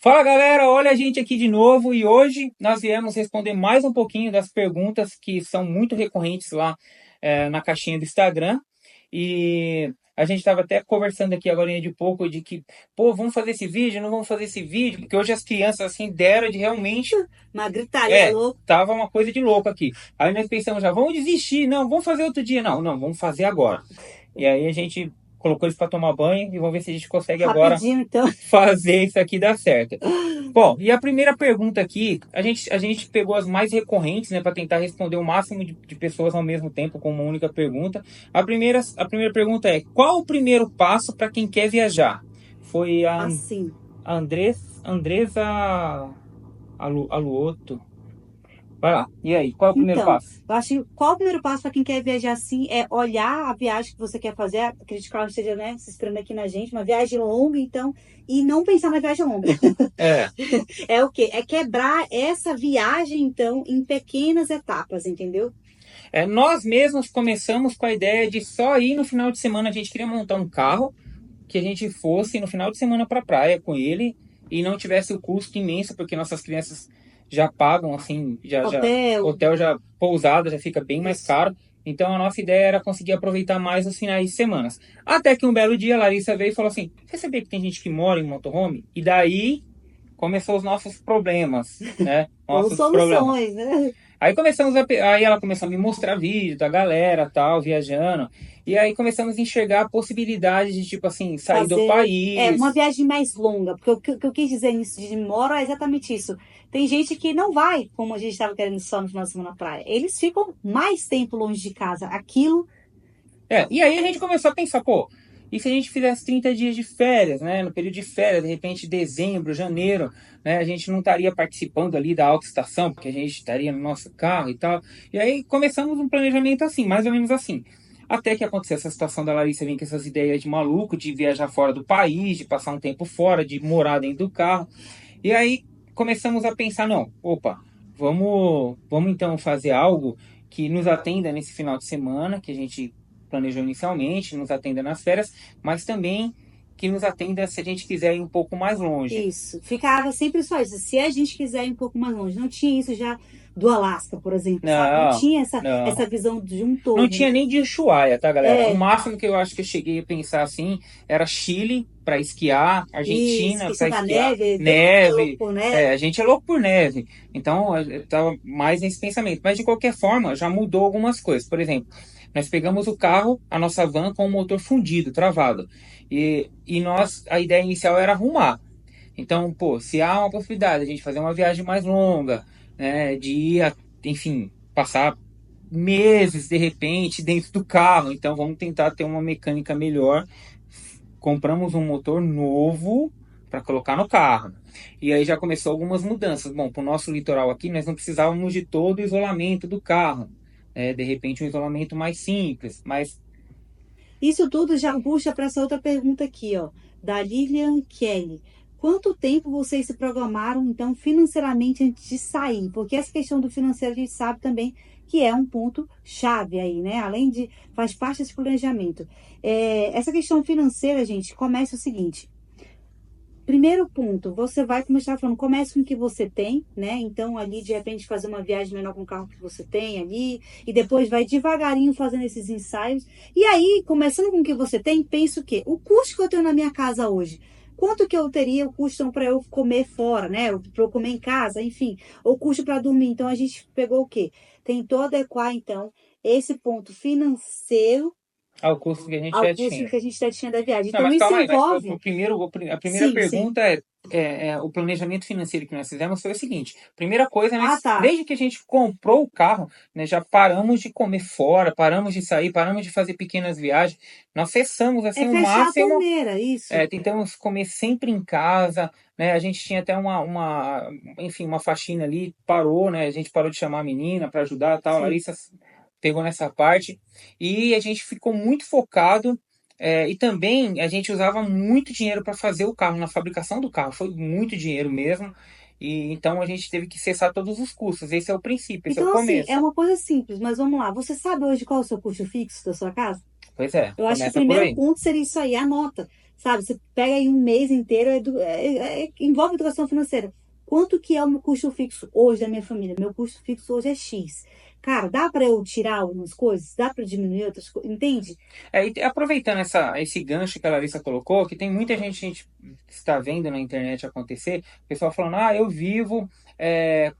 Fala galera, olha a gente aqui de novo e hoje nós viemos responder mais um pouquinho das perguntas que são muito recorrentes lá na caixinha do Instagram. E a gente estava até conversando aqui agora de pouco de que, pô, vamos fazer esse vídeo, não vamos fazer esse vídeo, porque hoje as crianças assim deram de realmente... Uma gritaria louca. Tava uma coisa de louco aqui. Aí nós pensamos já, vamos desistir, não, vamos fazer outro dia. Não, vamos fazer agora. E aí a gente colocou eles para tomar banho e vamos ver se a gente consegue agora Rapidinho, então. fazer isso aqui dar certo. Bom, e a primeira pergunta aqui, a gente pegou as mais recorrentes, né, para tentar responder o máximo de pessoas ao mesmo tempo com uma única pergunta. A primeira pergunta é: qual o primeiro passo para quem quer viajar? Foi a Andresa Aluoto. Vai lá. E aí, qual é o primeiro passo? Eu acho que qual o primeiro passo para quem quer viajar assim é olhar a viagem que você quer fazer. Acredito que ela esteja, né, se esperando aqui na gente, uma viagem longa, então, e não pensar na viagem longa. É o quê? É quebrar essa viagem, então, em pequenas etapas, entendeu? Nós mesmos começamos com a ideia de só ir no final de semana. A gente queria montar um carro que a gente fosse no final de semana para a praia com ele e não tivesse o custo imenso, porque nossas crianças já pagam, assim, hotel já pousada, já fica bem mais caro. Então a nossa ideia era conseguir aproveitar mais os finais de semana. Até que um belo dia a Larissa veio e falou assim: você sabia que tem gente que mora em motorhome? E daí começou os nossos problemas, né? Nossos soluções, né? Aí ela começou a me mostrar vídeo da galera, tal, viajando. E aí começamos a enxergar a possibilidade de, tipo assim, sair do país. Uma viagem mais longa. Porque o que eu quis dizer nisso de mora é exatamente isso. Tem gente que não vai, como a gente estava querendo só no final de semana na praia. Eles ficam mais tempo longe de casa. E aí a gente começou a pensar, pô, e se a gente fizesse 30 dias de férias, né? No período de férias, de repente dezembro, janeiro, né? A gente não estaria participando ali da autoestação, porque a gente estaria no nosso carro e tal. E aí começamos um planejamento assim, mais ou menos assim. Até que aconteceu essa situação da Larissa vir com essas ideias de maluco, de viajar fora do país, de passar um tempo fora, de morar dentro do carro. E aí começamos a pensar, não, opa, vamos então fazer algo que nos atenda nesse final de semana, que a gente planejou inicialmente, nos atenda nas férias, mas também que nos atenda se a gente quiser ir um pouco mais longe. Isso, ficava sempre só isso. Se a gente quiser ir um pouco mais longe, não tinha isso já do Alasca, por exemplo, sabe? Não tinha essa visão de um todo. Não tinha nem de Ushuaia, tá, galera? O máximo que eu acho que eu cheguei a pensar assim era Chile para esquiar, Argentina para esquiar, neve. A gente é louco por neve. Então, eu tava mais nesse pensamento. Mas de qualquer forma, já mudou algumas coisas. Por exemplo, nós pegamos o carro, a nossa van com o motor fundido, travado. E a ideia inicial era arrumar. Então, pô, se há uma possibilidade de a gente fazer uma viagem mais longa, né, de ir, enfim, passar meses de repente dentro do carro, então vamos tentar ter uma mecânica melhor. Compramos um motor novo para colocar no carro. E aí já começou algumas mudanças. Bom, para o nosso litoral aqui, nós não precisávamos de todo o isolamento do carro. De repente, um isolamento mais simples, mas... Isso tudo já puxa para essa outra pergunta aqui, ó, da Lilian Kelly. Quanto tempo vocês se programaram, então, financeiramente antes de sair? Porque essa questão do financeiro a gente sabe também que é um ponto chave aí, né? Além de, faz parte desse planejamento. Essa questão financeira, gente, começa o seguinte. Primeiro ponto, você vai, como eu estava falando, comece com o que você tem, né? Então, ali, de repente, fazer uma viagem menor com o carro que você tem ali, e depois vai devagarinho fazendo esses ensaios. E aí, começando com o que você tem, pensa o quê? O custo que eu tenho na minha casa hoje. Quanto que eu teria o custo para eu comer fora, né? Para eu comer em casa, enfim. O custo para dormir. Então, a gente pegou o quê? Tentou adequar, então, esse ponto financeiro ao custo que a gente já tinha da viagem. Não, então, isso envolve... a primeira pergunta é o planejamento financeiro que nós fizemos foi o seguinte. Primeira coisa, desde que a gente comprou o carro, né, já paramos de comer fora, paramos de sair, paramos de fazer pequenas viagens. Nós cessamos assim o máximo. A torneira, isso. Tentamos comer sempre em casa, né? A gente tinha até uma faxina ali, parou, né? A gente parou de chamar a menina para ajudar, tal. A Larissa pegou nessa parte e a gente ficou muito focado e também a gente usava muito dinheiro para fazer o carro, na fabricação do carro, foi muito dinheiro mesmo, e então a gente teve que cessar todos os custos. Esse é o princípio, esse é o começo. Assim, é uma coisa simples, mas vamos lá, você sabe hoje qual é o seu custo fixo da sua casa? Pois é. Eu acho que o primeiro ponto seria isso aí, anota. sabe? Você pega aí um mês inteiro, envolve educação financeira. Quanto que é o meu custo fixo hoje da minha família? Meu custo fixo hoje é X. Cara, dá para eu tirar algumas coisas? Dá para diminuir outras coisas? Entende? E aproveitando esse gancho que a Larissa colocou, que tem muita gente, a gente está vendo na internet acontecer, o pessoal falando, eu vivo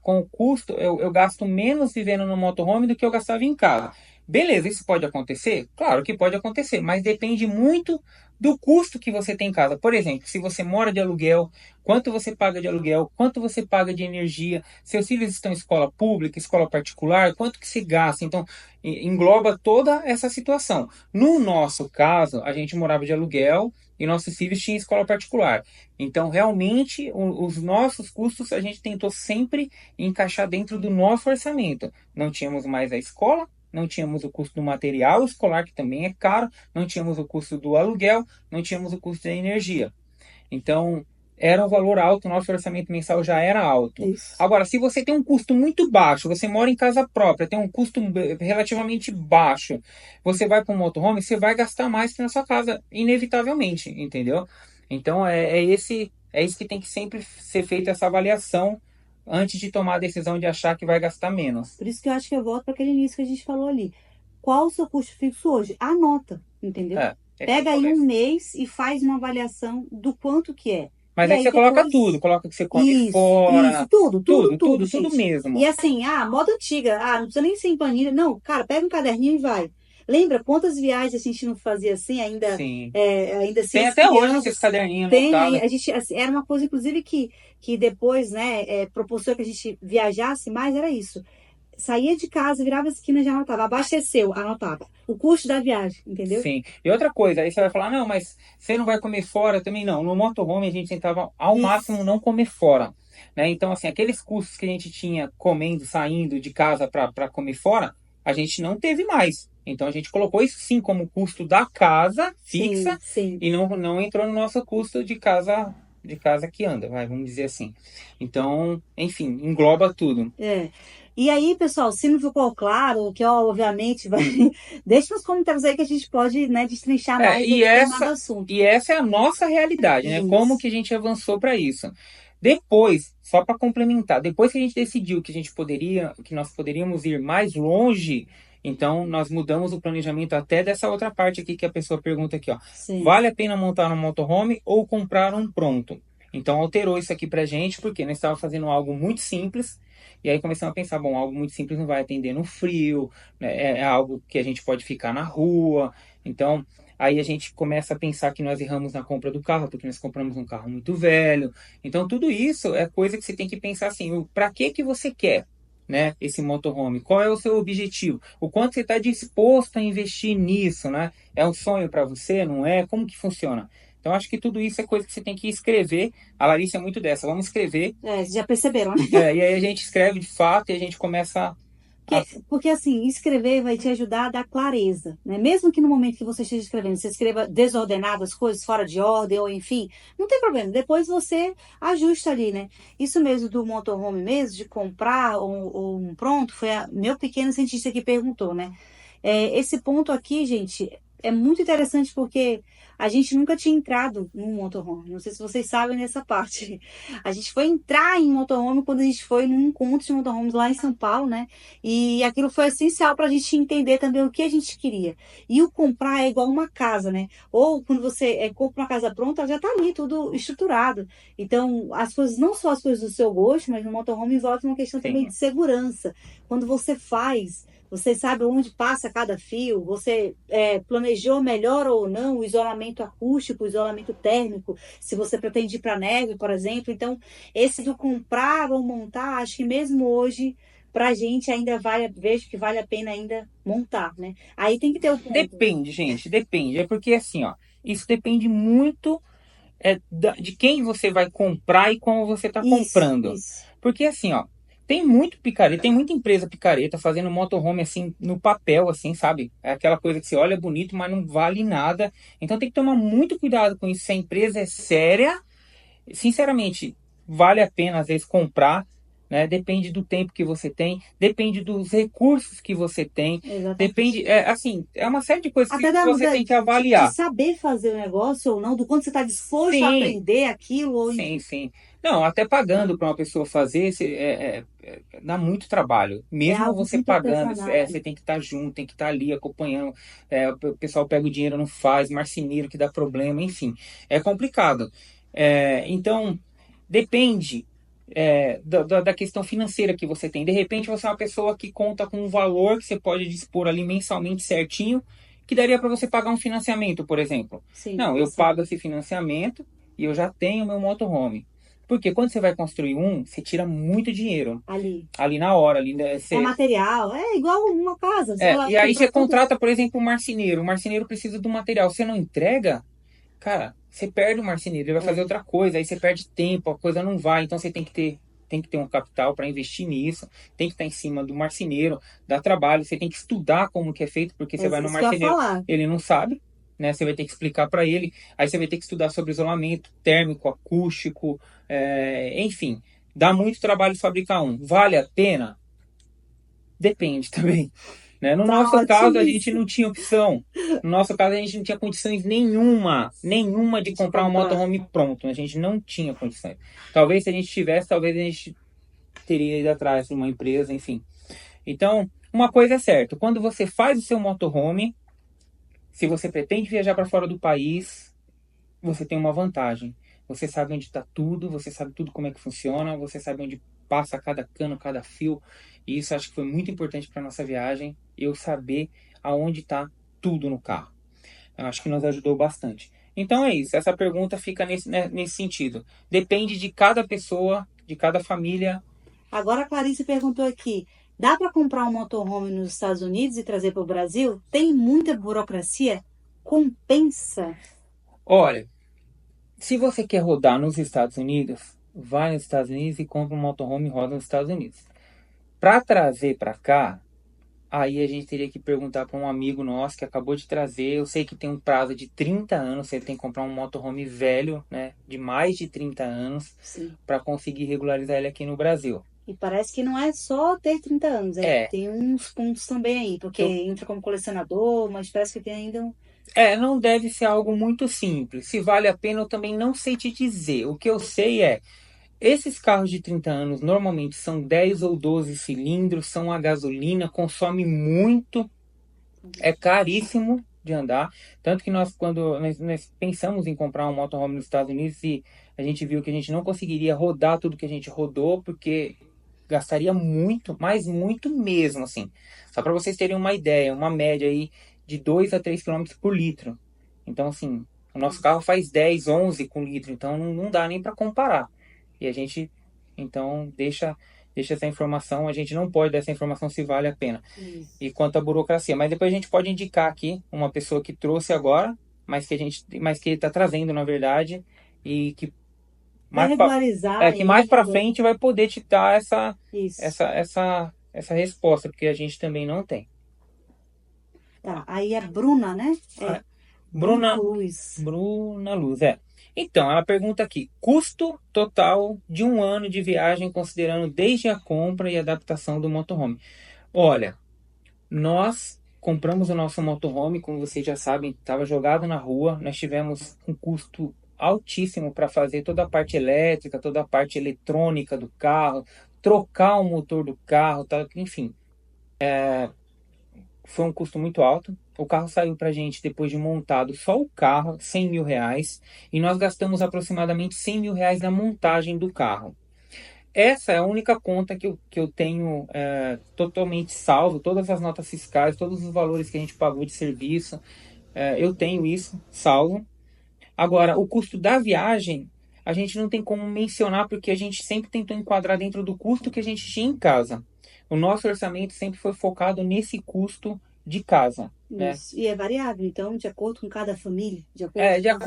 com o custo, eu gasto menos vivendo no motorhome do que eu gastava em casa. Beleza, isso pode acontecer? Claro que pode acontecer, mas depende muito do custo que você tem em casa. Por exemplo, se você mora de aluguel, quanto você paga de aluguel, quanto você paga de energia, seus filhos estão em escola pública, escola particular, quanto que se gasta. Então, engloba toda essa situação. No nosso caso, a gente morava de aluguel e nossos filhos tinham escola particular. Então, realmente, os nossos custos a gente tentou sempre encaixar dentro do nosso orçamento. Não tínhamos mais a escola, não tínhamos o custo do material escolar, que também é caro, não tínhamos o custo do aluguel, não tínhamos o custo da energia. Então, era um valor alto, nosso orçamento mensal já era alto. Isso. Agora, se você tem um custo muito baixo, você mora em casa própria, tem um custo relativamente baixo, você vai para um motorhome, você vai gastar mais que na sua casa, inevitavelmente, entendeu? Então, é isso que tem que sempre ser feita essa avaliação antes de tomar a decisão de achar que vai gastar menos. Por isso que eu acho que eu volto para aquele início que a gente falou ali. Qual o seu custo fixo hoje? Anota, entendeu? Pega aí um mês e faz uma avaliação do quanto que é. Mas aí você depois... coloca tudo, coloca que você come fora. Isso, tudo mesmo. E assim, moda antiga, não precisa nem ser em planilha. Não, cara, pega um caderninho e vai. Lembra quantas viagens a gente não fazia assim, ainda Sim. Ainda assim. Tem até hoje esses caderninhos. Tem, a gente, assim, era uma coisa, inclusive, que depois, né, proporcionou que a gente viajasse mais, era isso. Saía de casa, virava a esquina, já anotava. Abasteceu, anotava. O custo da viagem, entendeu? Sim. E outra coisa, aí você vai falar, não, mas você não vai comer fora também? Não. No motorhome a gente tentava ao máximo não comer fora. Né? Então, assim, aqueles custos que a gente tinha comendo, saindo de casa para comer fora, a gente não teve mais. Então a gente colocou isso sim como custo da casa fixa, sim. E não entrou no nosso custo de casa que anda, vamos dizer assim. Então, enfim, engloba tudo. E aí, pessoal, se não ficou claro, que obviamente vai. Deixa nos comentários aí que a gente pode, né, destrinchar mais determinado assunto. E essa é a nossa realidade, né? Como que a gente avançou para isso. Depois, só para complementar, depois que a gente decidiu que nós poderíamos ir mais longe, então nós mudamos o planejamento até dessa outra parte aqui que a pessoa pergunta aqui, ó. Sim. Vale a pena montar um motorhome ou comprar um pronto? Então alterou isso aqui pra gente, porque nós estávamos fazendo algo muito simples, e aí começamos a pensar, bom, algo muito simples não vai atender no frio, né? É algo que a gente pode ficar na rua, então aí a gente começa a pensar que nós erramos na compra do carro, porque nós compramos um carro muito velho. Então tudo isso é coisa que você tem que pensar assim, para que você quer, né, esse motorhome? Qual é o seu objetivo? O quanto você está disposto a investir nisso, né? É um sonho para você, não é? Como que funciona? Então, acho que tudo isso é coisa que você tem que escrever. A Larissa é muito dessa. Vamos escrever. Já perceberam, né? E aí a gente escreve de fato e a gente começa porque assim, escrever vai te ajudar a dar clareza, né? Mesmo que no momento que você esteja escrevendo, você escreva desordenado, as coisas fora de ordem, ou enfim, não tem problema. Depois você ajusta ali, né? Isso mesmo do motorhome mesmo, de comprar ou um pronto, foi meu pequeno cientista que perguntou, né? Esse ponto aqui, gente, é muito interessante porque a gente nunca tinha entrado num motorhome. Não sei se vocês sabem dessa parte. A gente foi entrar em motorhome quando a gente foi num encontro de motorhomes lá em São Paulo, né? E aquilo foi essencial para a gente entender também o que a gente queria. E o comprar é igual uma casa, né? Ou quando você compra uma casa pronta, já está ali tudo estruturado. Então, as coisas, não só as coisas do seu gosto, mas no motorhome envolve uma questão também de segurança. Quando você faz, você sabe onde passa cada fio, você planejou melhor ou não o isolamento acústico, o isolamento térmico, se você pretende ir para a neve, por exemplo. Então, esse do comprar ou montar, acho que mesmo hoje, para a gente ainda vejo que vale a pena ainda montar, né? Aí tem que ter o ponto. Depende, gente, depende. É porque assim, ó, isso depende muito de quem você vai comprar e como você está comprando. Isso. Porque assim, ó, tem muito picareta, tem muita empresa picareta fazendo motorhome assim no papel, assim, sabe? É aquela coisa que você olha bonito, mas não vale nada. Então tem que tomar muito cuidado com isso. Se a empresa é séria, sinceramente, vale a pena às vezes comprar. né? Depende do tempo que você tem, depende dos recursos que você tem, depende, assim, é uma série de coisas até que você tem que avaliar. De saber fazer o negócio ou não, do quanto você está disposto a aprender aquilo. Ou... Sim. Não, até pagando para uma pessoa fazer, dá muito trabalho. Mesmo você pagando, você tem que estar junto, tem que estar ali acompanhando. O pessoal pega o dinheiro, não faz, marceneiro que dá problema, enfim, é complicado. Então, depende da questão financeira que você tem. De repente, você é uma pessoa que conta com um valor que você pode dispor ali mensalmente certinho, que daria para você pagar um financiamento, por exemplo. Não, eu pago esse financiamento e eu já tenho meu motorhome. Porque quando você vai construir você tira muito dinheiro. Ali na hora. É material, é igual uma casa. E aí você contrata, por exemplo, um marceneiro. O marceneiro precisa do material. Você não entrega, cara, você perde o marceneiro. Ele vai fazer outra coisa. Aí você perde tempo, a coisa não vai. Então você tem que ter um capital para investir nisso. Tem que estar em cima do marceneiro, dá trabalho. Você tem que estudar como que é feito, porque você vai no marceneiro, ele não sabe. Né, você vai ter que explicar para ele, aí você vai ter que estudar sobre isolamento térmico, acústico, enfim, dá muito trabalho fabricar Vale a pena? Depende também. Né? No nosso caso, a gente não tinha opção. No nosso caso, a gente não tinha condições nenhuma de comprar um motorhome pronto. A gente não tinha condições. Talvez se a gente tivesse, talvez a gente teria ido atrás de uma empresa, enfim. Então, uma coisa é certa, quando você faz o seu motorhome, se você pretende viajar para fora do país, você tem uma vantagem. Você sabe onde está tudo, você sabe tudo como é que funciona, você sabe onde passa cada cano, cada fio. E isso acho que foi muito importante para nossa viagem, eu saber aonde está tudo no carro. Eu acho que nos ajudou bastante. Então é isso, essa pergunta fica nesse sentido. Depende de cada pessoa, de cada família. Agora a Clarice perguntou aqui, dá para comprar um motorhome nos Estados Unidos e trazer para o Brasil? Tem muita burocracia? Compensa? Olha, se você quer rodar nos Estados Unidos, vai nos Estados Unidos e compra um motorhome e roda nos Estados Unidos. Para trazer para cá, aí a gente teria que perguntar para um amigo nosso que acabou de trazer. Eu sei que tem um prazo de 30 anos, você tem que comprar um motorhome velho, né, de mais de 30 anos, para conseguir regularizar ele aqui no Brasil. E parece que não é só ter 30 anos, tem uns pontos também aí, porque entra como colecionador, mas parece que tem ainda não deve ser algo muito simples. Se vale a pena, eu também não sei te dizer. O que eu sei esses carros de 30 anos normalmente são 10 ou 12 cilindros, são a gasolina, consome muito, é caríssimo de andar. Tanto que quando nós pensamos em comprar um motorhome nos Estados Unidos, e a gente viu que a gente não conseguiria rodar tudo que a gente rodou, porque gastaria muito, mas muito mesmo, assim. Só para vocês terem uma ideia, uma média aí de 2 a 3 km por litro. Então, assim, o nosso carro faz 10, 11 com litro, então não dá nem para comparar. E a gente, então, deixa essa informação, a gente não pode dar essa informação se vale a pena. E quanto à burocracia, mas depois a gente pode indicar aqui uma pessoa que trouxe agora, mas que ele está trazendo, na verdade, e que mais para frente vai poder te dar essa resposta, porque a gente também não tem. Tá, aí é Bruna, né? Bruna Luz, Então, ela pergunta aqui, custo total de um ano de viagem, considerando desde a compra e adaptação do motorhome. Olha, nós compramos o nosso motorhome, como vocês já sabem, estava jogado na rua, nós tivemos um custo altíssimo para fazer toda a parte elétrica, toda a parte eletrônica do carro, trocar o motor do carro, enfim. Foi um custo muito alto. O carro saiu para a gente, depois de montado só o carro, R$100.000, e nós gastamos aproximadamente R$100.000 na montagem do carro. Essa é a única conta que eu tenho totalmente salvo, todas as notas fiscais, todos os valores que a gente pagou de serviço, eu tenho isso salvo. Agora, o custo da viagem, a gente não tem como mencionar, porque a gente sempre tentou enquadrar dentro do custo que a gente tinha em casa. O nosso orçamento sempre foi focado nesse custo de casa. Isso. Né? E é variável, então, de acordo com cada família?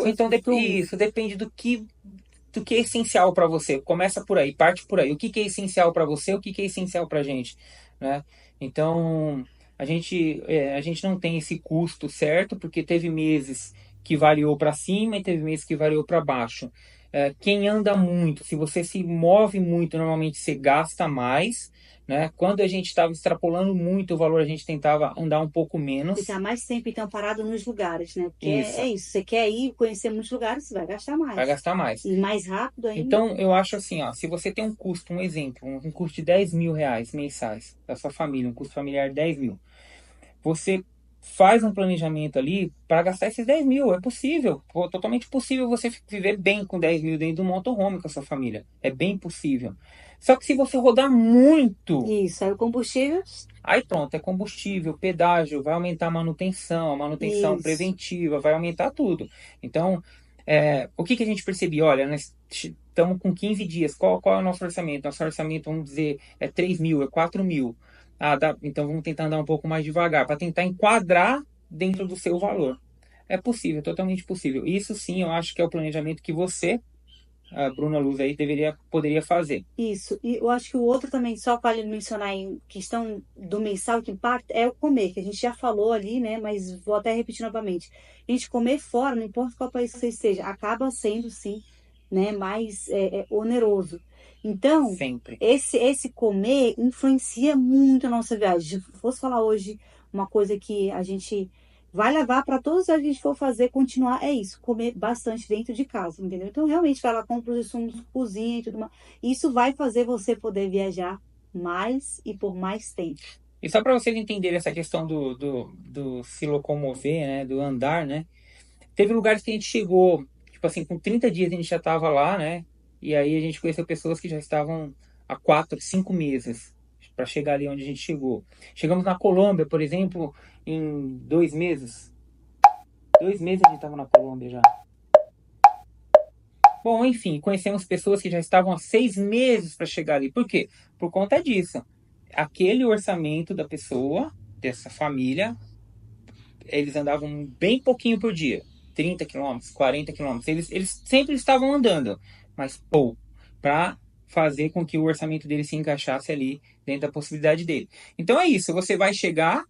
Então, isso depende do que é essencial para você. Começa por aí, parte por aí. O que é essencial para você, o que é essencial para a gente. Né? Então, a gente não tem esse custo certo, porque teve meses que variou para cima e teve meses que variou para baixo. quem anda muito, se você se move muito, normalmente você gasta mais, né? Quando a gente estava extrapolando muito o valor, a gente tentava andar um pouco menos. Ficar mais tempo, então, parado nos lugares, né? Porque Isso, é isso. Você quer ir conhecer muitos lugares, você vai gastar vai mais. gastar mais. E mais rápido ainda. Então, eu acho assim, ó, se você tem um custo, um exemplo, um custo de 10 mil reais mensais da sua família, um custo familiar de 10 mil, você faz um planejamento ali para gastar esses 10 mil. É possível, totalmente possível você viver bem com 10 mil dentro do motorhome com a sua família. É bem possível. Só que se você rodar muito, Isso, aí o combustível. aí pronto, é combustível, pedágio, vai aumentar a manutenção Isso. preventiva, vai aumentar tudo. Então, o que a gente percebeu? Olha, nós estamos com 15 dias, qual é o nosso orçamento? Nosso orçamento, vamos dizer, é 3 mil, é 4 mil. Então vamos tentar andar um pouco mais devagar, para tentar enquadrar dentro do seu valor. É possível, totalmente possível. Isso sim, eu acho que é o planejamento que você, a Bruna Luz aí, poderia fazer. Isso. E eu acho que o outro também, só para mencionar em questão do mensal que impacta, é o comer, que a gente já falou ali, né? Mas vou até repetir novamente. A gente comer fora, não importa qual país que você esteja, acaba sendo, sim, né, mais oneroso. Então, Sempre. esse comer influencia muito a nossa viagem. Se fosse falar hoje uma coisa que a gente vai levar para todos que a gente for fazer, continuar, é isso, comer bastante dentro de casa, entendeu? Então, realmente, vai lá, compra os insumos, cozinha e tudo mais. Isso vai fazer você poder viajar mais e por mais tempo. E só para vocês entenderem essa questão do se locomover, né, do andar, né? Teve lugares que a gente chegou, tipo assim, com 30 dias a gente já estava lá, né? E aí a gente conheceu pessoas que já estavam há 4, 5 meses para chegar ali onde a gente chegou. Chegamos na Colômbia, por exemplo, em 2 meses. 2 meses a gente estava na Colômbia já. Bom, enfim, conhecemos pessoas que já estavam há 6 meses para chegar ali. Por quê? Por conta disso. Aquele orçamento da pessoa, dessa família, eles andavam bem pouquinho por dia. 30 quilômetros, 40 quilômetros. Eles sempre estavam andando, mas pouco, para fazer com que o orçamento dele se encaixasse ali dentro da possibilidade dele. Então é isso, você vai chegar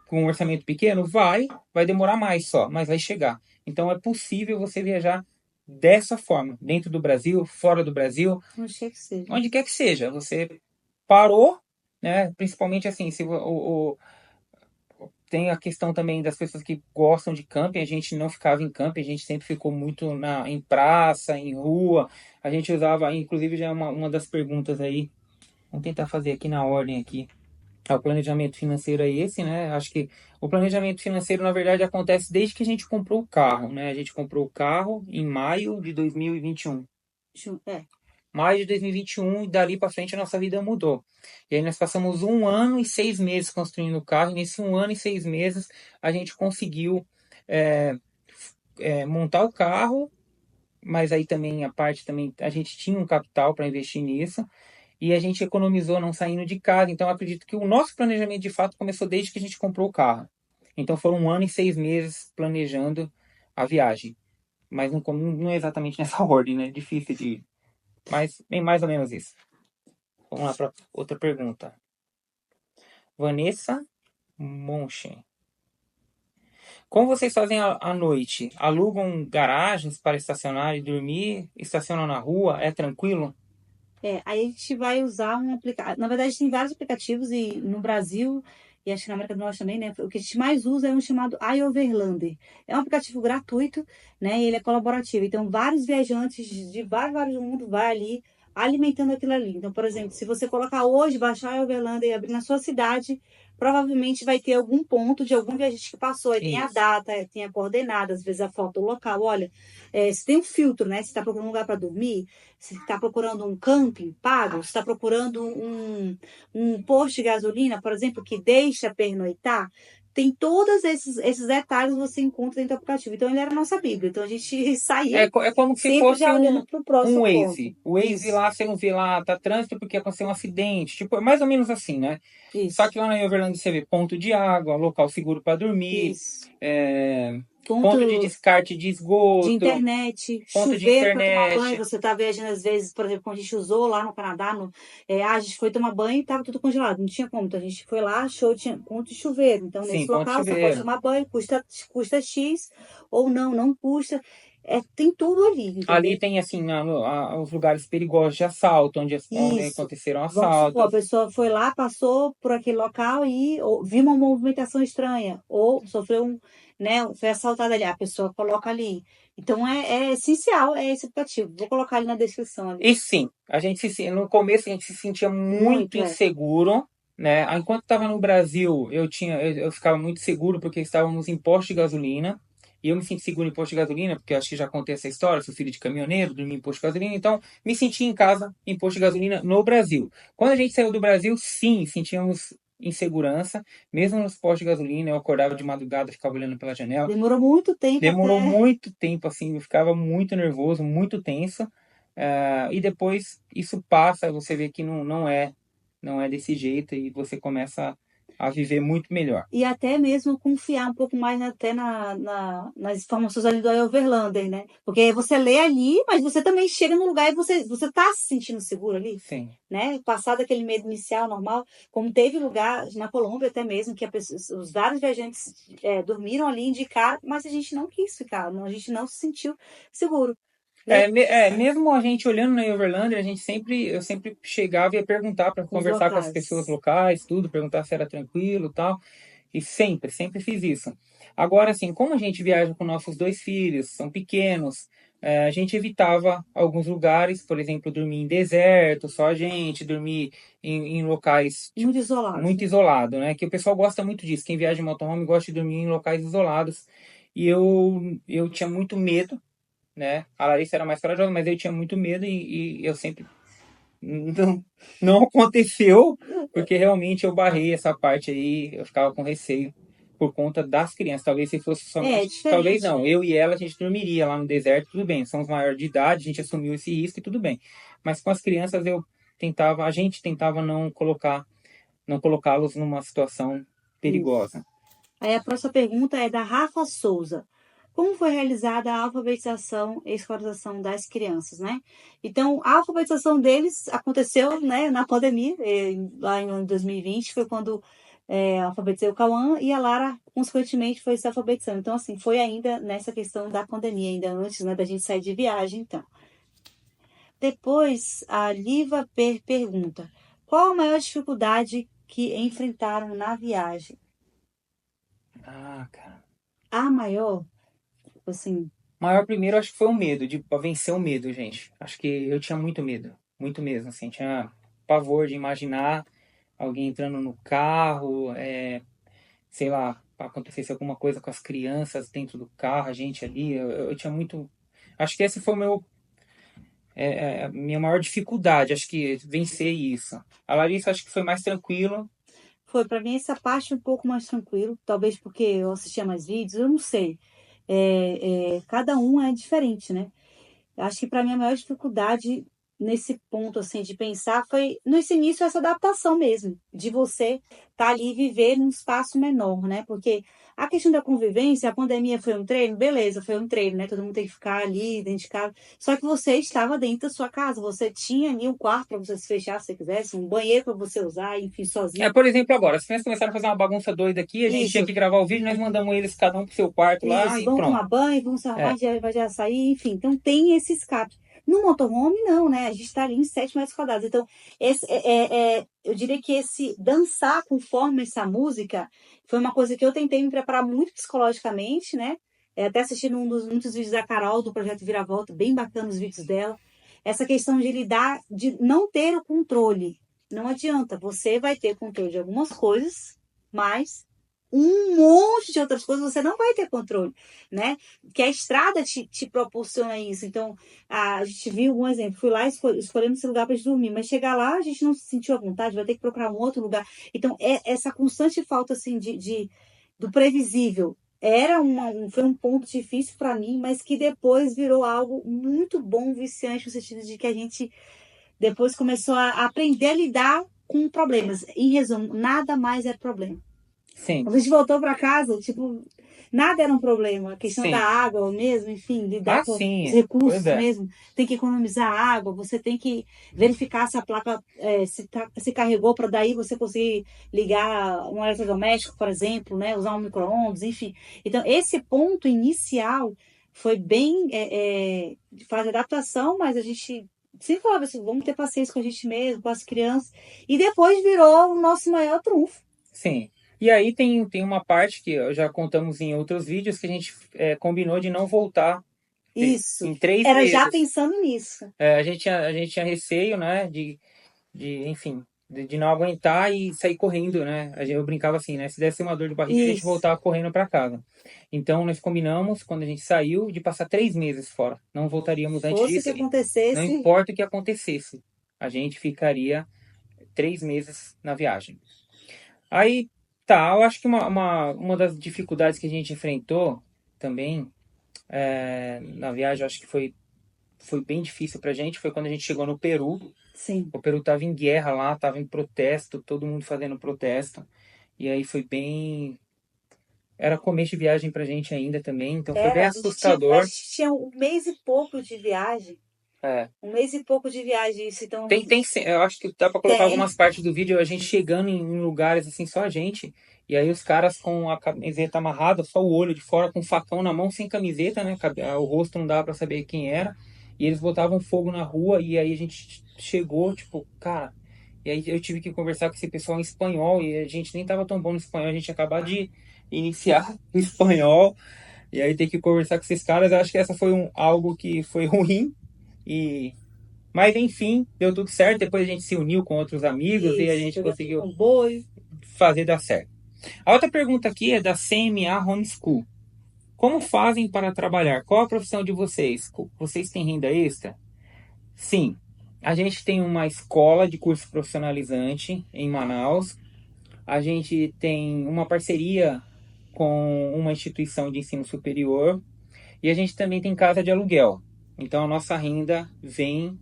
com um orçamento pequeno? Vai demorar mais só, mas vai chegar. Então é possível você viajar dessa forma, dentro do Brasil, fora do Brasil, Onde quer que seja. onde quer que seja. Você parou, né? Principalmente assim, se tem a questão também das pessoas que gostam de camping. A gente não ficava em camping, a gente sempre ficou muito em praça, em rua. A gente usava, inclusive já é uma das perguntas aí. Vamos tentar fazer aqui na ordem aqui. O planejamento financeiro é esse, né? Acho que o planejamento financeiro, na verdade, acontece desde que a gente comprou o carro, né? A gente comprou o carro em maio de 2021. É. Maio de 2021 e dali para frente a nossa vida mudou. E aí nós passamos 1 ano e 6 meses construindo o carro, e nesse 1 ano e 6 meses a gente conseguiu é, montar o carro, mas aí também a gente tinha um capital para investir nisso, e a gente economizou não saindo de casa. Então eu acredito que o nosso planejamento de fato começou desde que a gente comprou o carro. Então foram 1 ano e 6 meses planejando a viagem. Mas não é exatamente nessa ordem, né? Difícil de. Mas bem mais ou menos isso. Vamos lá para outra pergunta. Vanessa Monchen. Como vocês fazem à noite? Alugam garagens para estacionar e dormir? Estacionam na rua? É tranquilo? Aí a gente vai usar um aplicativo. Na verdade, tem vários aplicativos e no Brasil e acho que na América do Norte também, né? O que a gente mais usa é um chamado iOverlander. É um aplicativo gratuito, né? E ele é colaborativo. Então, vários viajantes de vários do mundo vai ali alimentando aquilo ali. Então, por exemplo, se você colocar hoje, baixar o iOverlander e abrir na sua cidade, provavelmente vai ter algum ponto de algum viajante que passou. Aí tem a Isso. data, tem a coordenada, às vezes a foto do local. Olha, se tem um filtro, né? Se está procurando um lugar para dormir, se está procurando um camping pago, se está procurando um posto de gasolina, por exemplo, que deixa pernoitar, tem todos esses detalhes você encontra dentro do aplicativo. Então, ele era a nossa Bíblia. Então, a gente saía É como se sempre fosse já olhando para o próximo ponto. Waze. O Waze Isso. lá, você não vê lá, tá trânsito porque aconteceu um acidente. Tipo, é mais ou menos assim, né? Isso. Só que lá na Overland você vê ponto de água, local seguro para dormir, Isso. ponto de descarte de esgoto, de internet, ponto de chuveiro para tomar banho. internet. Você tá viajando às vezes, por exemplo, quando a gente usou lá no Canadá, a gente foi tomar banho e estava tudo congelado, não tinha como. Então a gente foi lá, achou, tinha ponto de chuveiro. Então Sim, nesse ponto de local você pode chuveiro. tomar banho, custa X ou não custa. tem tudo ali, entendeu? Ali tem, assim, os lugares perigosos de assalto, onde aconteceram assaltos. Vamos supor, a pessoa foi lá, passou por aquele local e viu uma movimentação estranha, ou sofreu foi assaltada ali, a pessoa coloca ali. Então, é essencial, esse aplicativo. Vou colocar ali na descrição. Ali. E sim, no começo a gente se sentia muito inseguro, né? Enquanto estava no Brasil, eu ficava muito seguro porque estávamos em posto de gasolina. E eu me sinto seguro em posto de gasolina, porque eu acho que já contei essa história, sou filho de caminhoneiro, dormi em posto de gasolina, então me senti em casa em posto de gasolina no Brasil. Quando a gente saiu do Brasil, sim, sentíamos insegurança, mesmo nos postos de gasolina, eu acordava de madrugada, ficava olhando pela janela. Demorou muito tempo. Demorou muito tempo, assim, eu ficava muito nervoso, muito tenso. E depois isso passa, você vê que não é desse jeito e você começa a viver muito melhor. E até mesmo confiar um pouco mais até nas informações ali do Overlander, né? Porque você lê ali, mas você também chega no lugar e você tá se sentindo seguro ali. Sim. Né? Passado aquele medo inicial normal, como teve lugar na Colômbia até mesmo, que os vários viajantes dormiram ali, indicaram, mas a gente não quis ficar, a gente não se sentiu seguro. Mesmo a gente olhando no Overlander, eu sempre chegava e ia perguntar para conversar com as pessoas locais, tudo, perguntar se era tranquilo e tal. E sempre fiz isso. Agora, assim, como a gente viaja com nossos 2 filhos, são pequenos, a gente evitava alguns lugares, por exemplo, dormir em deserto, só a gente, dormir em locais muito isolado, né? Que o pessoal gosta muito disso. Quem viaja de motorhome gosta de dormir em locais isolados. E eu tinha muito medo, né? A Larissa era mais corajosa, mas eu tinha muito medo e eu sempre não aconteceu, porque realmente eu barrei essa parte aí, eu ficava com receio por conta das crianças. Talvez se fosse somente, talvez não, eu e ela a gente dormiria lá no deserto, tudo bem, somos maior de idade, a gente assumiu esse risco e tudo bem. Mas com as crianças a gente tentava não colocá-los numa situação perigosa. Aí a próxima pergunta é da Rafa Souza. Como foi realizada a alfabetização e escolarização das crianças, né? Então, a alfabetização deles aconteceu, né, na pandemia, lá em 2020, foi quando alfabetizei o Cauã e a Lara, consequentemente, foi se alfabetizando. Então, assim, foi ainda nessa questão da pandemia, ainda antes, né, da gente sair de viagem, então. Depois, a Liva pergunta, qual a maior dificuldade que enfrentaram na viagem? Cara. A maior, assim... Maior primeiro, acho que foi o medo, de vencer o medo, gente. Acho que eu tinha muito medo, muito mesmo, assim. Tinha pavor de imaginar alguém entrando no carro, sei lá, acontecesse alguma coisa com as crianças dentro do carro, a gente ali. Eu tinha muito... Acho que esse foi a minha maior dificuldade, acho que vencer isso. A Larissa, acho que foi mais tranquilo. Foi, para mim, essa parte um pouco mais tranquilo. Talvez porque eu assistia mais vídeos, eu não sei. Cada um é diferente, né? Acho que para mim a maior dificuldade nesse ponto assim de pensar foi nesse início essa adaptação mesmo, de você estar ali e viver num espaço menor, né? Porque a questão da convivência, a pandemia foi um treino, beleza, foi um treino, né? Todo mundo tem que ficar ali dentro de casa. Só que você estava dentro da sua casa, você tinha ali um quarto para você se fechar se você quisesse, um banheiro para você usar, enfim, sozinho. Por exemplo, agora, as crianças começaram a fazer uma bagunça doida aqui, a gente tinha que gravar o vídeo, nós mandamos eles cada um pro seu quarto lá e vamos pronto. Tomar banho, vamos se arrumar, vai já sair, enfim. Então tem esse escape. No motorhome, não, né? A gente está ali em 7 metros quadrados. Então, eu diria que esse dançar conforme essa música foi uma coisa que eu tentei me preparar muito psicologicamente, né? Até assistindo muitos vídeos da Carol, do Projeto Viravolta, bem bacana os vídeos dela. Essa questão de lidar, de não ter o controle. Não adianta, você vai ter controle de algumas coisas, mas um monte de outras coisas você não vai ter controle, né? Que a estrada te proporciona isso. Então, a gente viu um exemplo, fui lá escolhendo esse lugar para dormir, mas chegar lá a gente não se sentiu à vontade, vai ter que procurar um outro lugar. Então, essa constante falta assim do previsível foi um ponto difícil para mim, mas que depois virou algo muito bom, viciante, no sentido de que a gente depois começou a aprender a lidar com problemas. Em resumo, nada mais era problema. Sim. Quando a gente voltou para casa, tipo, nada era um problema. A questão da água mesmo, enfim, lidar com os recursos mesmo. Tem que economizar água, você tem que verificar se a placa se carregou para daí você conseguir ligar um eletrodoméstico, por exemplo, né? Usar um micro-ondas, enfim. Então, esse ponto inicial foi bem de fase de adaptação, mas a gente sempre falava assim, vamos ter paciência com a gente mesmo, com as crianças. E depois virou o nosso maior trunfo. Sim. E aí tem uma parte que já contamos em outros vídeos que a gente combinou de não voltar isso. Em 3 Era meses. já pensando nisso. A gente tinha receio, né, enfim, de não aguentar e sair correndo, né? Eu brincava assim, né? Se desse uma dor de barriga, a gente voltava correndo para casa. Então, nós combinamos, quando a gente saiu, de passar 3 meses fora. Não voltaríamos antes disso. Que acontecesse. Não importa o que acontecesse. A gente ficaria 3 meses na viagem. Aí, tá, eu acho que uma das dificuldades que a gente enfrentou também na viagem, eu acho que foi bem difícil pra gente, foi quando a gente chegou no Peru. Sim. O Peru tava em guerra lá, tava em protesto, todo mundo fazendo protesto. E aí foi bem... Era começo de viagem pra gente ainda também, então foi bem assustador. A gente tinha 1 mês e pouco de viagem. 1 mês e pouco de viagem, isso, então... Eu acho que dá pra colocar algumas partes do vídeo, a gente chegando em lugares assim, só a gente, e aí os caras com a camiseta amarrada, só o olho de fora, com o facão na mão, sem camiseta, né? O rosto não dava pra saber quem era, e eles botavam fogo na rua, e aí a gente chegou, tipo, cara... E aí eu tive que conversar com esse pessoal em espanhol, e a gente nem tava tão bom no espanhol, a gente acabou de iniciar o espanhol, e aí ter que conversar com esses caras, eu acho que essa foi algo que foi ruim, mas enfim, deu tudo certo. Depois a gente se uniu com outros amigos e a gente conseguiu fazer dar certo. A outra pergunta aqui é da CMA Homeschool. Como fazem para trabalhar? Qual a profissão de vocês? Vocês têm renda extra? Sim, a gente tem uma escola de curso profissionalizante em Manaus. A gente tem uma parceria com uma instituição de ensino superior. E a gente também tem casa de aluguel. Então a nossa renda vem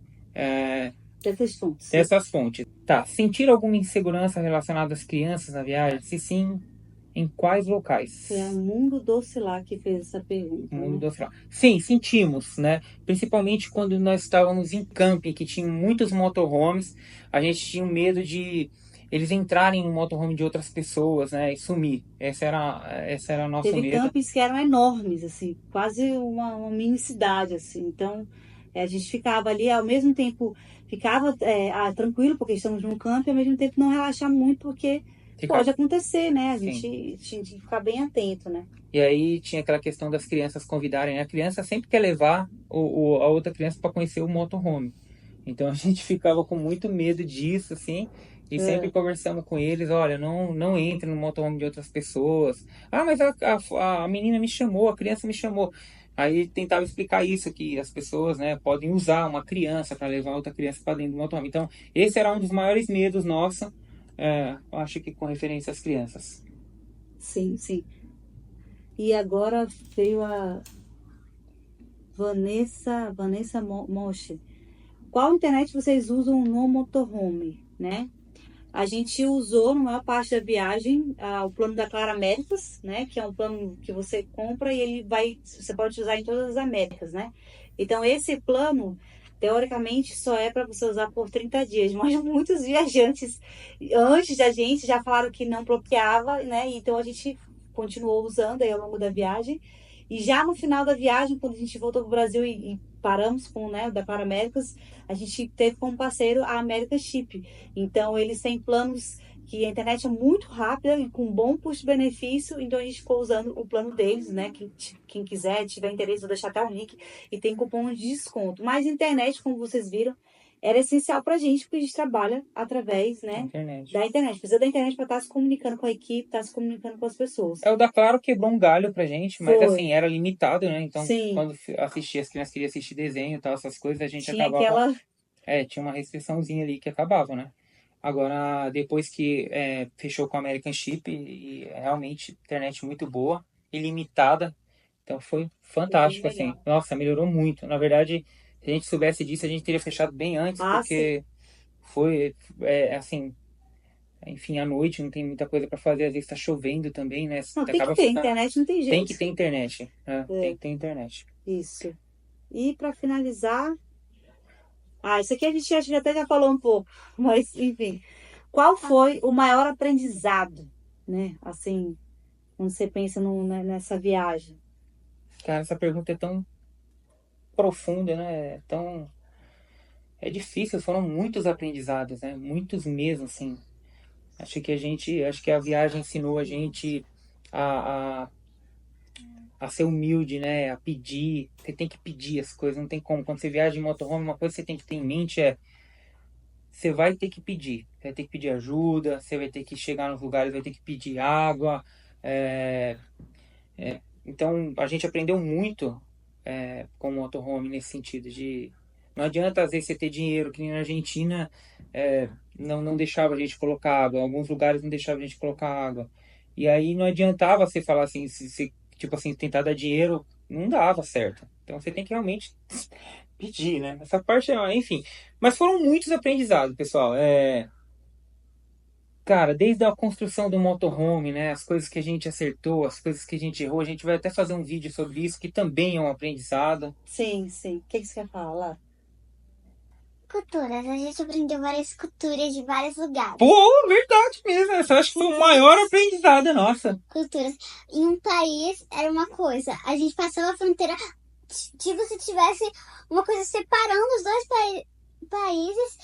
dessas fontes. Tá, sentir alguma insegurança relacionada às crianças na viagem? Se sim, em quais locais? Foi a Mundo Doce lá que fez essa pergunta. Mundo Doce lá. Sim, sentimos, né? Principalmente quando nós estávamos em camping, que tinha muitos motorhomes, a gente tinha medo de eles entrarem no motorhome de outras pessoas, né, e sumir. Essa era a nossa medo. Teve campings que eram enormes, assim, quase uma mini cidade, assim. Então, a gente ficava ali, ao mesmo tempo, ficava tranquilo, porque estamos num camping, ao mesmo tempo não relaxar muito, porque pode acontecer, né? A gente tinha que ficar bem atento, né? E aí tinha aquela questão das crianças convidarem. A criança sempre quer levar a outra criança para conhecer o motorhome. Então a gente ficava com muito medo disso, assim. E sempre conversamos com eles, olha, não entre no motorhome de outras pessoas. Ah, mas a menina me chamou, a criança me chamou. Aí tentava explicar isso, que as pessoas, né, podem usar uma criança para levar outra criança para dentro do motorhome. Então esse era um dos maiores medos nossos, eu acho que com referência às crianças. Sim, sim. E agora veio a Vanessa Moshe. Qual internet vocês usam no motorhome, né? A gente usou, na maior parte da viagem, o plano da Claro Américas, né? Que é um plano que você compra e você pode usar em todas as Américas, né? Então, esse plano, teoricamente, só é para você usar por 30 dias. Mas muitos viajantes, antes da gente, já falaram que não bloqueava, né? Então, a gente continuou usando aí ao longo da viagem. E já no final da viagem, quando a gente voltou para o Brasil e paramos com, né, o da Claro Américas, a gente teve como parceiro a América Chip. Então, eles têm planos que a internet é muito rápida e com bom custo-benefício, então a gente ficou usando o plano deles, né? Quem quiser, tiver interesse, vou deixar até o link, e tem cupom de desconto. Mas a internet, como vocês viram, era essencial pra gente, porque a gente trabalha através, né, da internet. Precisa da internet para estar se comunicando com a equipe, estar se comunicando com as pessoas. O da Claro quebrou um galho pra gente, mas assim, era limitado, né? Então, quando assistia, as crianças queriam assistir desenho e tal, essas coisas, a gente acabava... tinha uma restriçãozinha ali que acabava, né? Agora, depois que fechou com a American Chip, e realmente internet muito boa, ilimitada, então foi fantástico, assim. Nossa, melhorou muito. Na verdade, se a gente soubesse disso, a gente teria fechado bem antes, porque foi, assim, enfim, à noite não tem muita coisa para fazer, às vezes tá chovendo também, né? Não, tem que ter internet, não tem jeito. Tem que ter internet, né? Tem que ter internet. Isso. E para finalizar... isso aqui a gente até já falou um pouco, mas enfim. Qual foi o maior aprendizado, né? Assim, quando você pensa nessa viagem? Cara, essa pergunta é tão profunda, né? É difícil, foram muitos aprendizados, né? Muitos mesmo, assim. Acho que a viagem ensinou a gente a, a, a ser humilde, né? A pedir. Você tem que pedir as coisas, não tem como. Quando você viaja em motorhome, uma coisa que você tem que ter em mente é você vai ter que pedir. Você vai ter que pedir ajuda, você vai ter que chegar nos lugares, vai ter que pedir água. é, Então, a gente aprendeu muito com o motorhome nesse sentido de... Não adianta, às vezes, você ter dinheiro, que nem na Argentina, não deixava a gente colocar água. Em alguns lugares não deixava a gente colocar água. E aí não adiantava você falar assim, tipo assim, tentar dar dinheiro, não dava certo. Então, você tem que realmente pedir, né? Essa parte, enfim. Mas foram muitos aprendizados, pessoal. Cara, desde a construção do motorhome, né, as coisas que a gente acertou, as coisas que a gente errou, a gente vai até fazer um vídeo sobre isso, que também é um aprendizado. Sim, sim. O que você quer falar? Culturas. A gente aprendeu várias culturas de vários lugares. Pô, verdade mesmo. Essa acho que foi o maior aprendizado nossa. Culturas. Em um país era uma coisa. A gente passava a fronteira, tipo se tivesse uma coisa separando os dois países.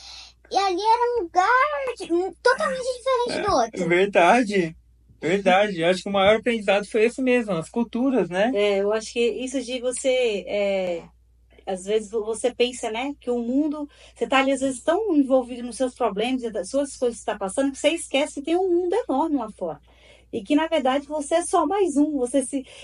E ali era um lugar totalmente diferente do outro. Verdade. Verdade. Acho que o maior aprendizado foi esse mesmo, as culturas, né? Eu acho que isso de você às vezes você pensa, né, que o mundo, você está ali às vezes tão envolvido nos seus problemas, das suas coisas que está passando, que você esquece que tem um mundo enorme lá fora. E que na verdade você é só mais um,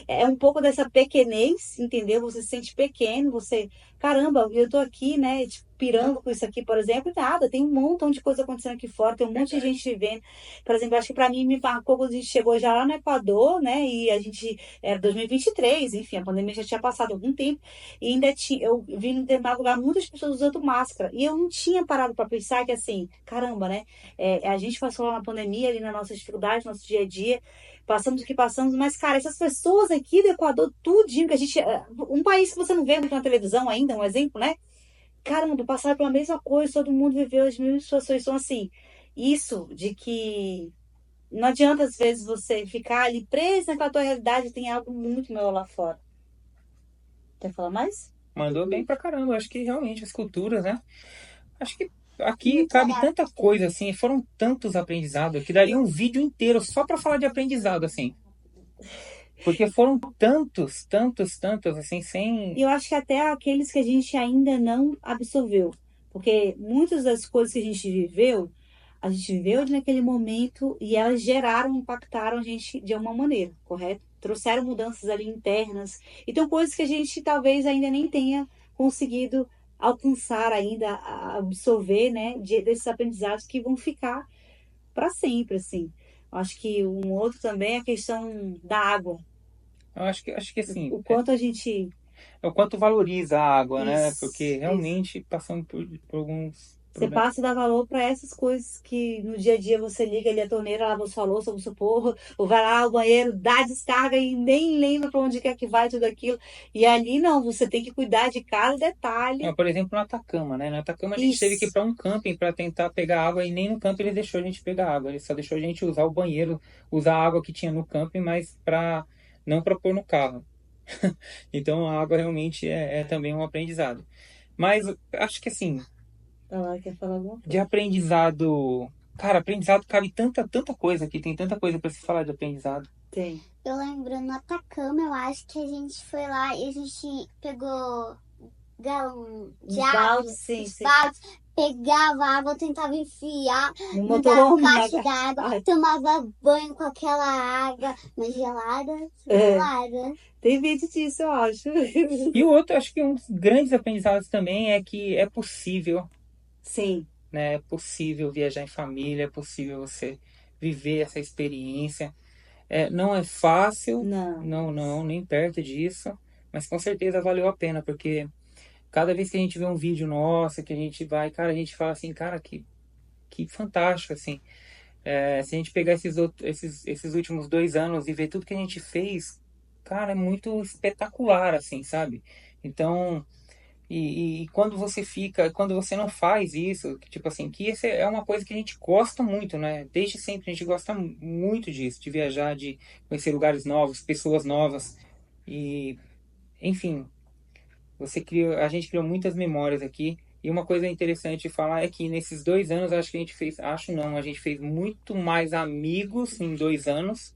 é um pouco dessa pequenez, entendeu? Você se sente pequeno, você, caramba, eu tô aqui, né, tipo, pirando com isso aqui, por exemplo, e nada, tem um montão de coisa acontecendo aqui fora, tem um monte de gente vivendo. Por exemplo, eu acho que para mim me marcou quando a gente chegou já lá no Equador, né, e a gente era 2023, enfim, a pandemia já tinha passado algum tempo, e ainda tinha, eu vi em determinado lugar muitas pessoas usando máscara, e eu não tinha parado para pensar que assim, caramba, né, a gente passou lá na pandemia, ali na nossa dificuldade, no nosso dia a dia, passamos o que passamos, mas, cara, essas pessoas aqui do Equador, tudinho, que a gente. Um país que você não vê muito na televisão ainda, um exemplo, né? Caramba, passaram pela mesma coisa, todo mundo viveu as mesmas situações. Então, assim, isso de que não adianta, às vezes, você ficar ali preso naquela tua realidade, tem algo muito maior lá fora. Quer falar mais? Mandou bem pra caramba. Acho que realmente as culturas, né? Acho que aqui Muito cabe legal. tanta coisa, assim, foram tantos aprendizados que daria um vídeo inteiro só pra falar de aprendizado, assim. Porque foram tantos, assim, E sem. eu acho que até aqueles que a gente ainda não absorveu. Porque muitas das coisas que a gente viveu naquele momento e elas geraram, impactaram a gente de uma maneira, correto? Trouxeram mudanças ali internas. Então, coisas que a gente talvez ainda nem tenha conseguido alcançar ainda, absorver, né, desses aprendizados que vão ficar para sempre, assim. Acho que um outro também é a questão da água. Eu acho que assim, O quanto a gente... é o quanto valoriza a água, né? Porque Isso. realmente passamos por alguns Você problemas. passa a dar valor para essas coisas que no dia a dia você liga ali a torneira, lava sua louça, vamos supor, ou vai lá ao banheiro, dá descarga e nem lembra para onde quer que vai tudo aquilo. E ali não, você tem que cuidar de cada detalhe. Por exemplo, no Atacama, né? No Atacama a gente teve que ir Isso. para um camping para tentar pegar água e nem no camping ele deixou a gente pegar água. Ele só deixou a gente usar o banheiro, usar a água que tinha no camping, mas para não para pôr no carro. Então a água realmente é também um aprendizado. Mas acho que assim, Ela quer falar alguma de coisa? aprendizado. Cara, aprendizado cabe tanta coisa aqui, tem tanta coisa para se falar de aprendizado. Tem. Eu lembro no Atacama, eu acho que a gente foi lá e a gente pegou galão de Uns água, baldes, sim, os sim. baldes, pegava água, tentava enfiar No na motorhome, caixa né? d'água, Ai. tomava banho com aquela água, mas gelada, É. gelada. Tem vídeo disso, eu acho. E o outro, acho que um dos grandes aprendizados também é que é possível, Sim. né? É possível viajar em família, é possível você viver essa experiência. Não é fácil, Não. não, nem perto disso, mas com certeza valeu a pena, porque cada vez que a gente vê um vídeo nosso, que a gente vai, cara, a gente fala assim, cara, que fantástico, assim. Se a gente pegar esses últimos 2 anos e ver tudo que a gente fez, cara, é muito espetacular, assim, sabe? Então, e quando você não faz isso, que, tipo assim, que essa é uma coisa que a gente gosta muito, né? Desde sempre a gente gosta muito disso, de viajar, de conhecer lugares novos, pessoas novas. E enfim, a gente criou muitas memórias aqui. E uma coisa interessante de falar é que nesses 2 anos, acho que a gente fez muito mais amigos em 2 anos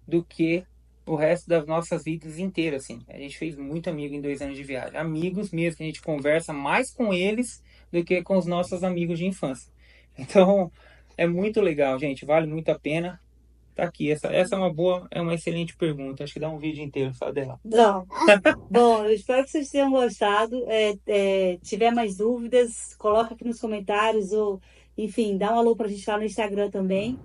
do que o resto das nossas vidas inteiras, assim. A gente fez muito amigo em 2 anos de viagem. Amigos mesmo, que a gente conversa mais com eles do que com os nossos amigos de infância. Então, é muito legal, gente. Vale muito a pena. Tá aqui. Essa é uma excelente pergunta. Acho que dá um vídeo inteiro só dela. Não. Bom, eu espero que vocês tenham gostado. Tiver mais dúvidas, coloca aqui nos comentários ou, enfim, dá um alô pra gente lá no Instagram também.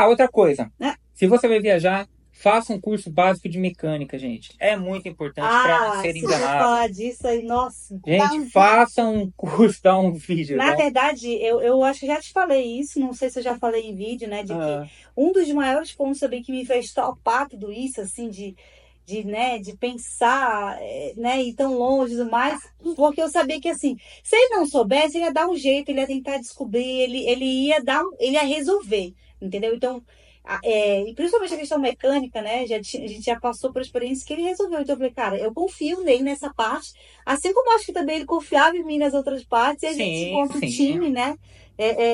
Outra coisa. Se você vai viajar, faça um curso básico de mecânica, gente. É muito importante para não ser enganado. Falar disso aí, nossa. Gente, faça um curso, dá um vídeo. Na verdade, eu acho que já te falei isso, não sei se eu já falei em vídeo, né? De que um dos maiores pontos também que me fez topar tudo isso, assim, de pensar, né, ir tão longe e tudo mais, porque eu sabia que, assim, se ele não soubesse, ele ia dar um jeito, ele ia tentar descobrir, ele ia resolver, entendeu? Então, e principalmente a questão mecânica, né, a gente já passou por experiência que ele resolveu, então eu falei, cara, eu confio nele nessa parte, assim como acho que também ele confiava em mim nas outras partes, e a gente, enquanto time, né,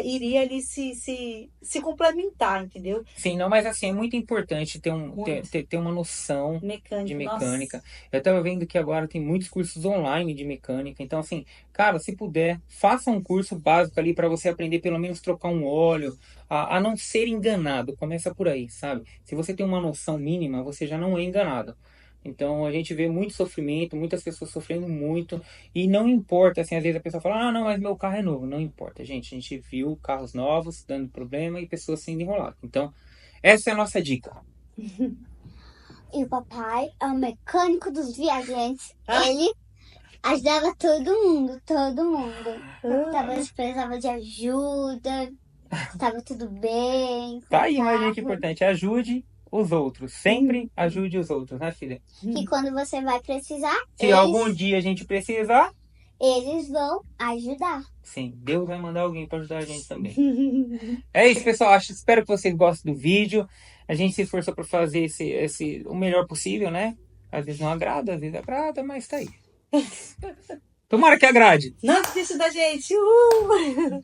iria ali se complementar, entendeu? Sim, não, mas assim, é muito importante ter uma noção de mecânica. Nossa. Eu tava vendo que agora tem muitos cursos online de mecânica, então assim, cara, se puder, faça um curso básico ali para você aprender pelo menos trocar um óleo, a não ser enganado, começa por aí, sabe? Se você tem uma noção mínima, você já não é enganado. Então a gente vê muito sofrimento, muitas pessoas sofrendo muito, e não importa, assim, às vezes a pessoa fala, não, mas meu carro é novo. Não importa, gente, a gente viu carros novos dando problema e pessoas sendo enroladas. Então, essa é a nossa dica. E o papai é o mecânico dos viajantes. Ele ajudava todo mundo. Precisava de ajuda, estava tudo bem. Tá aí uma dica importante, ajude os outros. Sempre ajude os outros, né, filha? Que quando você vai precisar... Se algum dia a gente precisar... Eles vão ajudar. Sim, Deus vai mandar alguém para ajudar a gente também. É isso, pessoal. Espero que vocês gostem do vídeo. A gente se esforçou para fazer o melhor possível, né? Às vezes não agrada, às vezes agrada, mas tá aí. Tomara que agrade. Não desista da gente. Uhul!